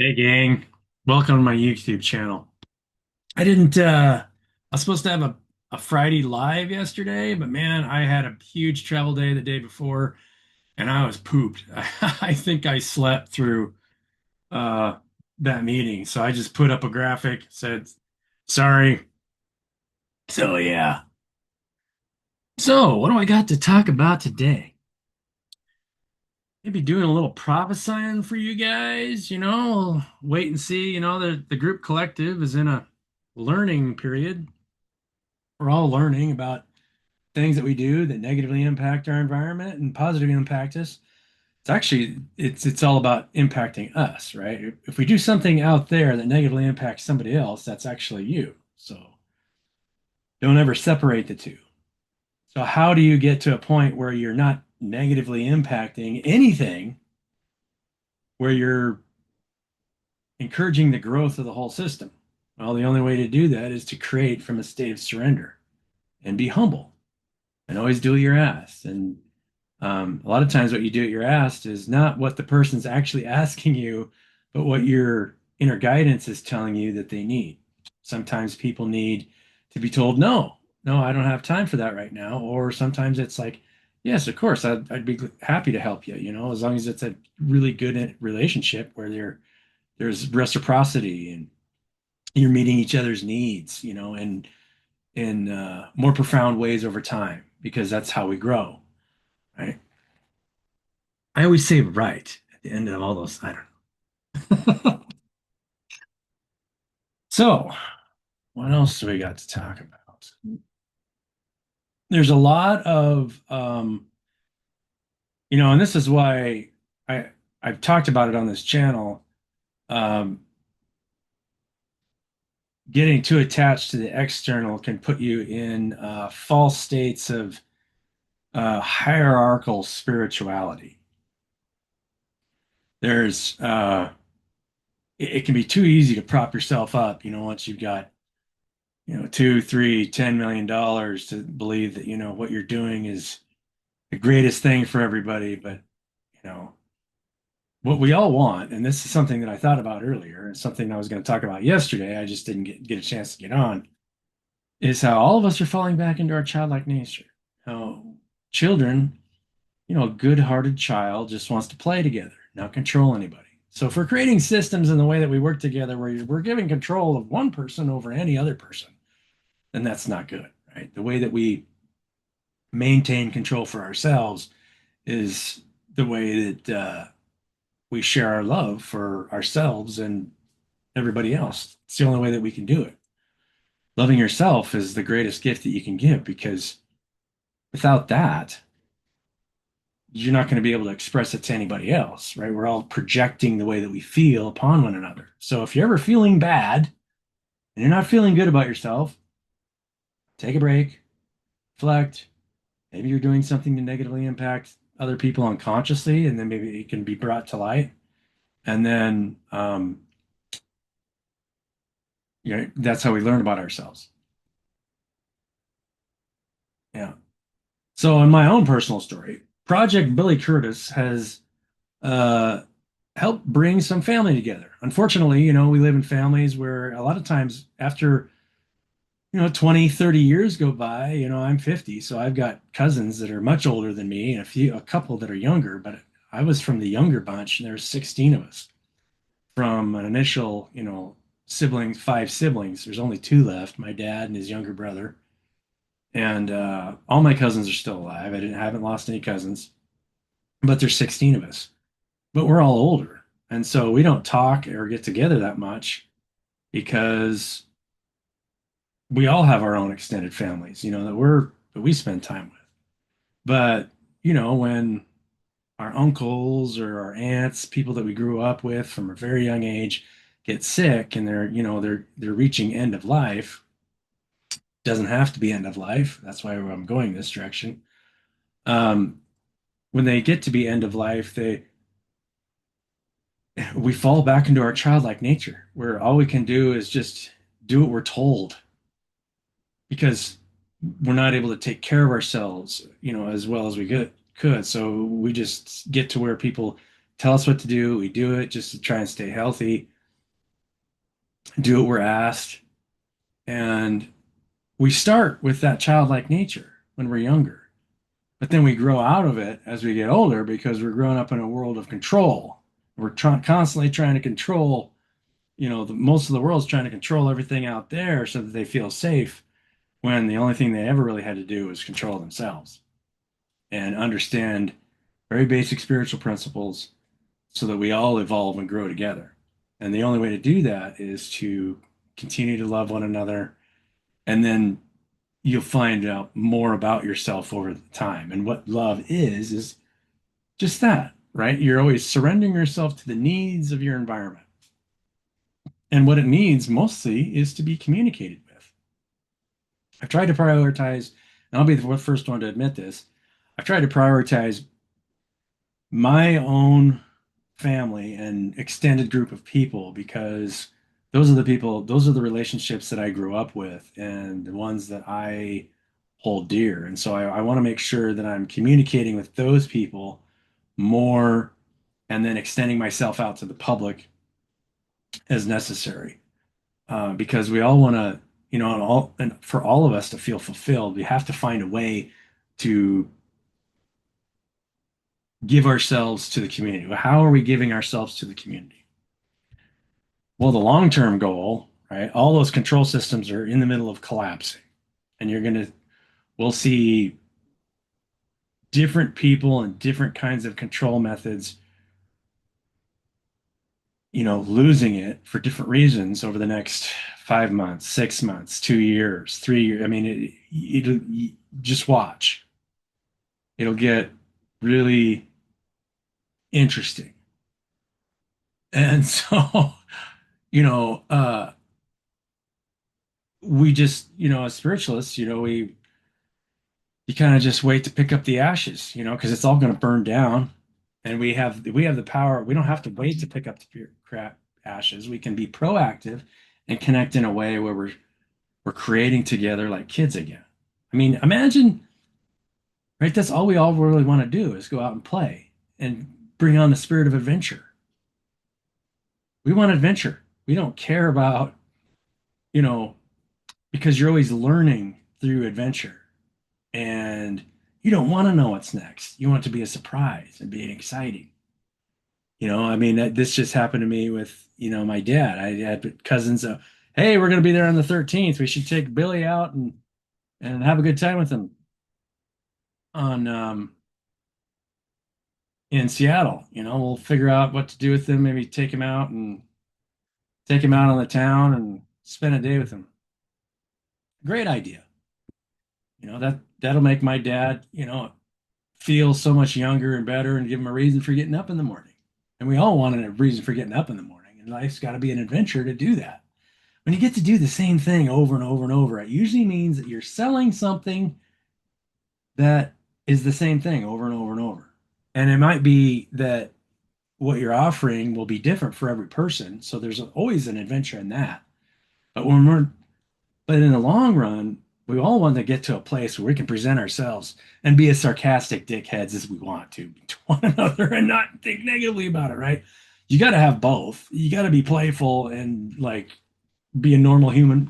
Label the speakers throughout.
Speaker 1: Hey gang, welcome to my YouTube channel. I didn't I was supposed to have a Friday live yesterday, but man, I had a huge travel day the day before and I was pooped. I think I slept through uh that meeting. So I just put up a graphic, said sorry. So yeah. So what do I got to talk about today? Maybe doing a little prophesying for you guys, wait and see. The group collective is in a learning period. We're all learning about things that we do that negatively impact our environment and positively impact us. It's all about impacting us, right? If we do something out there that negatively impacts somebody else, that's actually you. So don't ever separate the two. So how do you get to a point where you're not negatively impacting anything, where you're encouraging the growth of the whole system? Well, the only way to do that is to create from a state of surrender and be humble and always do your ask. And a lot of times, what you do at your ask is not what the person's actually asking you, but what your inner guidance is telling you that they need. Sometimes people need to be told, no, no, I don't have time for that right now. Or sometimes it's like, yes, of course, I'd be happy to help you, as long as it's a really good relationship where there's reciprocity and you're meeting each other's needs, and in more profound ways over time, because that's how we grow, right? I always say right at the end of all those. I don't know. So, what else do we got to talk about? There's a lot of, and this is why I I've talked about it on this channel. Um, Getting too attached to the external can put you in false states of hierarchical spirituality. There's it can be too easy to prop yourself up, once you've got two, three, $10 million to believe that, what you're doing is the greatest thing for everybody. But, you know, what we all want, and this is something that I thought about earlier, and something I was going to talk about yesterday, I just didn't get a chance to get on, is how all of us are falling back into our childlike nature. How children, a good-hearted child just wants to play together, not control anybody. So if we're creating systems in the way that we work together where we're giving control of one person over any other person, then that's not good, right? The way that we maintain control for ourselves is the way that we share our love for ourselves and everybody else. It's the only way that we can do it. Loving yourself is the greatest gift that you can give, because without that, you're not going to be able to express it to anybody else, right? We're all projecting the way that we feel upon one another. So if you're ever feeling bad and you're not feeling good about yourself, take a break, reflect. Maybe you're doing something to negatively impact other people unconsciously, and then maybe it can be brought to light. And then, that's how we learn about ourselves. Yeah. So, in my own personal story, Project Billy Curtis has uh, helped bring some family together. Unfortunately, we live in families where a lot of times after 20, 30 years go by. I'm 50, so I've got cousins that are much older than me and a couple that are younger, but I was from the younger bunch, and there's 16 of us from an initial, siblings, five siblings. There's only two left, my dad and his younger brother. And all my cousins are still alive. I haven't lost any cousins, but there's 16 of us. But we're all older. And so we don't talk or get together that much because we all have our own extended families, that we spend time with. But, when our uncles or our aunts, people that we grew up with from a very young age, get sick and they're reaching end of life, doesn't have to be end of life. That's why I'm going this direction. Um, when they get to be end of life, they we fall back into our childlike nature, where all we can do is just do what we're told, because we're not able to take care of ourselves, as well as we could. So we just get to where people tell us what to do. We do it just to try and stay healthy, do what we're asked. And we start with that childlike nature when we're younger, but then we grow out of it as we get older because we're growing up in a world of control. Constantly trying to control, most of the world's trying to control everything out there so that they feel safe when the only thing they ever really had to do was control themselves and understand very basic spiritual principles so that we all evolve and grow together. And the only way to do that is to continue to love one another. And then you'll find out more about yourself over the time. And what love is just that, right? You're always surrendering yourself to the needs of your environment. And what it needs mostly is to be communicated with. I've tried to prioritize, and I'll be the first one to admit this. I've tried to prioritize my own family and extended group of people because those are the relationships that I grew up with and the ones that I hold dear. And so I want to make sure that I'm communicating with those people more and then extending myself out to the public as necessary. Because we all want to, and for all of us to feel fulfilled, we have to find a way to give ourselves to the community. Well, how are we giving ourselves to the community? Well, the long-term goal, right? All those control systems are in the middle of collapsing, and we'll see different people and different kinds of control methods, losing it for different reasons over the next 5 months, 6 months, 2 years, 3 years. I mean, just watch. It'll get really interesting. And so, you know, uh, we just, as spiritualists, you kind of just wait to pick up the ashes, because it's all going to burn down. And we have the power. We don't have to wait to pick up the pure crap ashes. We can be proactive and connect in a way where we're creating together like kids again. I mean, imagine, right? That's all we all really want to do is go out and play and bring on the spirit of adventure. We want adventure. We don't care about, you know, because you're always learning through adventure and you don't want to know what's next. You want it to be a surprise and be exciting. I mean, this just happened to me with, my dad. I had cousins. Hey, we're going to be there on the 13th. We should take Billy out and have a good time with him on in Seattle. We'll figure out what to do with him. Maybe take him out on the town and spend a day with him. Great idea. That'll make my dad, feel so much younger and better and give him a reason for getting up in the morning. And we all want a reason for getting up in the morning. And life's got to be an adventure to do that. When you get to do the same thing over and over and over, it usually means that you're selling something that is the same thing over and over and over. And it might be that what you're offering will be different for every person. So there's always an adventure in that. But but in the long run, we all want to get to a place where we can present ourselves and be as sarcastic dickheads as we want to one another and not think negatively about it, right? You got to have both. You got to be playful and like be a normal human,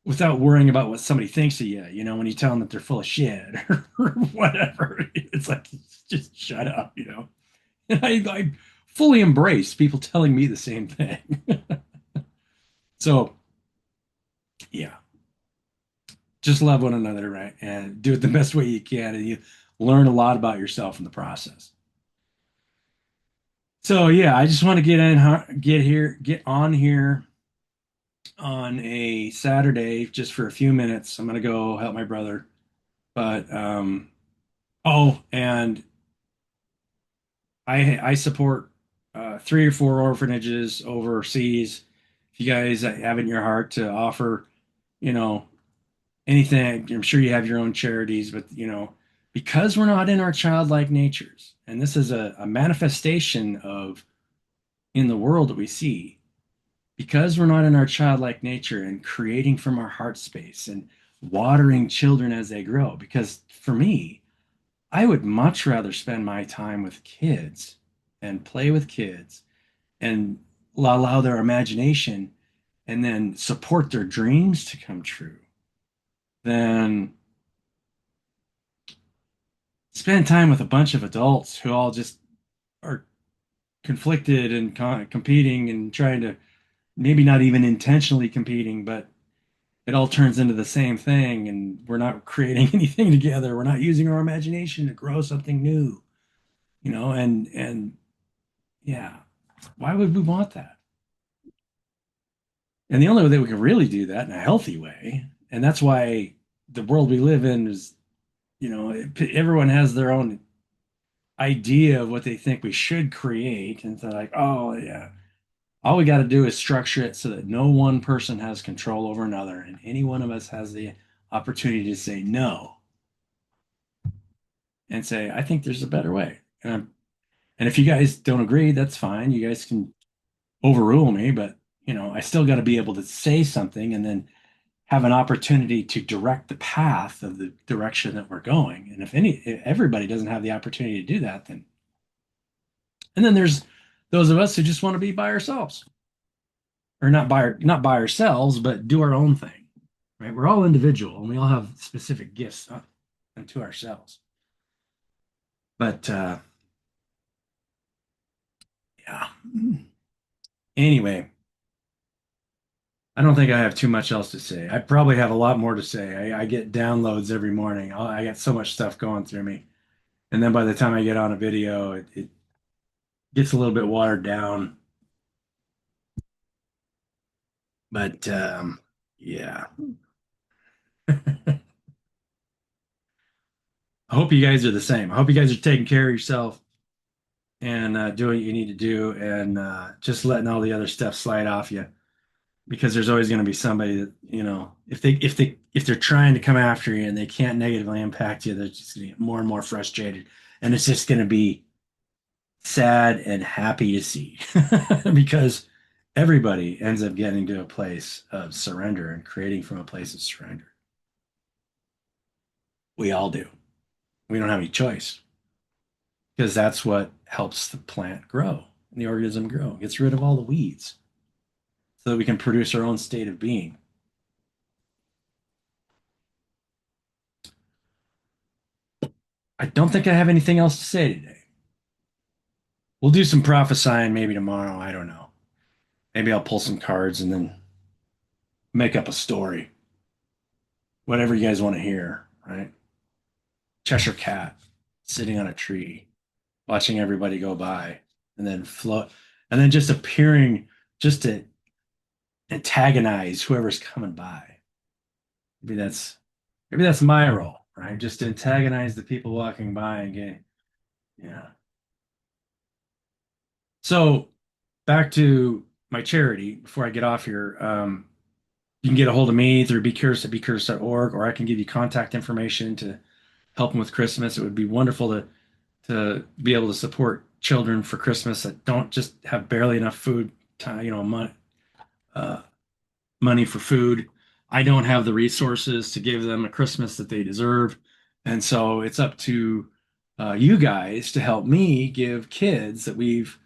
Speaker 1: without worrying about what somebody thinks of you, when you tell them that they're full of shit or whatever. It's like, just shut up. And I fully embrace people telling me the same thing. So, yeah, just love one another, right? And do it the best way you can. And you learn a lot about yourself in the process. So, yeah, I just want to get on here on a Saturday just for a few minutes. I'm going to go help my brother. But, oh, and I support 3 or 4 orphanages overseas. If you guys have it in your heart to offer, you know, anything, I'm sure you have your own charities, but because we're not in our childlike natures, and this is a manifestation of in the world that we see, because we're not in our childlike nature and creating from our heart space and watering children as they grow. Because for me, I would much rather spend my time with kids and play with kids and allow their imagination and then support their dreams to come true, then spend time with a bunch of adults who all just are conflicted and competing and trying to, maybe not even intentionally competing, but it all turns into the same thing, and we're not creating anything together. We're not using our imagination to grow something new, and yeah, why would we want that? And the only way that we can really do that in a healthy way, and that's why the world we live in is, everyone has their own idea of what they think we should create, and they're like, oh yeah, all we got to do is structure it so that no one person has control over another, and any one of us has the opportunity to say no and say, I think there's a better way. And if you guys don't agree, that's fine. You guys can overrule me, but I still got to be able to say something and then have an opportunity to direct the path of the direction that we're going. And if everybody doesn't have the opportunity to do that, then and then there's those of us who just want to be by ourselves, or not by ourselves, but do our own thing. Right? We're all individual and we all have specific gifts unto ourselves. But yeah. Anyway, I don't think I have too much else to say. I probably have a lot more to say. I get downloads every morning. I get so much stuff going through me. And then by the time I get on a video, it gets a little bit watered down. But yeah. I hope you guys are the same. I hope you guys are taking care of yourself and doing what you need to do, and just letting all the other stuff slide off you, because there's always going to be somebody that, if they're trying to come after you and they can't negatively impact you, they're just going to get more and more frustrated, and it's just going to be sad and happy to see because everybody ends up getting to a place of surrender and creating from a place of surrender. We all do. We don't have any choice, because that's what helps the plant grow and the organism grow. It gets rid of all the weeds so that we can produce our own state of being. I don't think I have anything else to say today. We'll do some prophesying maybe tomorrow. I don't know. Maybe I'll pull some cards and then make up a story. Whatever you guys want to hear, right? Cheshire Cat sitting on a tree, watching everybody go by, and then float, and then just appearing just to antagonize whoever's coming by. Maybe that's maybe that's my role, right? Just to antagonize the people walking by and get, yeah. So back to my charity before I get off here. You can get a hold of me through becurious@becurious.org, or I can give you contact information to help them with Christmas. It would be wonderful to be able to support children for Christmas that don't just have barely enough food, time, uh, money for food. I don't have the resources to give them a Christmas that they deserve. And so it's up to you guys to help me give kids that we've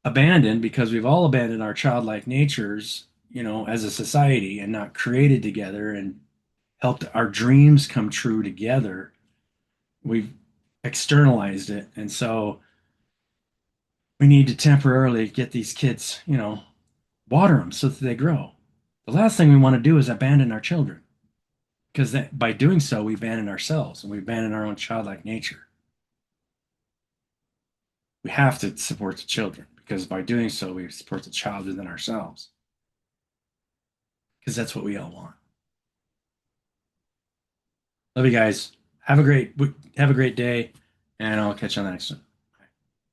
Speaker 1: abandoned, because we've all abandoned our childlike natures, as a society, and not created together and helped our dreams come true together. We've externalized it. And so we need to temporarily get these kids, water them so that they grow. The last thing we want to do is abandon our children, because by doing so, we abandon ourselves and we abandon our own childlike nature. We have to support the children, because by doing so, we support the child within ourselves, because that's what we all want. Love you guys. Have a great day, and I'll catch you on the next one.